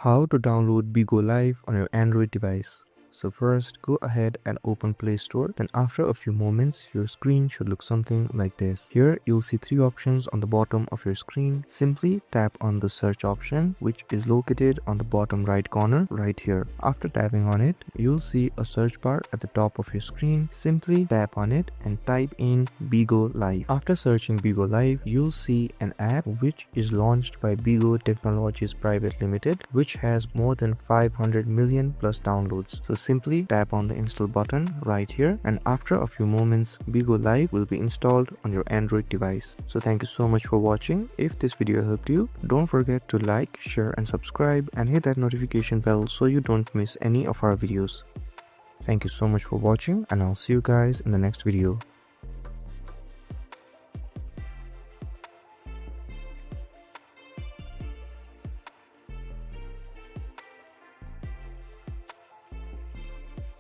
How to download Bigo Live on your Android device. So first, go ahead and open Play Store. Then after a few moments, your screen should look something like this. Here, you'll see three options on the bottom of your screen. Simply tap on the search option, which is located on the bottom right corner right here. After tapping on it, you'll see a search bar at the top of your screen. Simply tap on it and type in Bigo Live. After searching Bigo Live, you'll see an app which is launched by Bigo Technologies Private Limited, which has more than 500 million plus downloads. So simply tap on the install button right here, and after a few moments, Bigo Live will be installed on your Android device. So thank you so much for watching. If this video helped you, don't forget to like, share and subscribe, and hit that notification bell so you don't miss any of our videos. Thank you so much for watching, and I'll see you guys in the next video.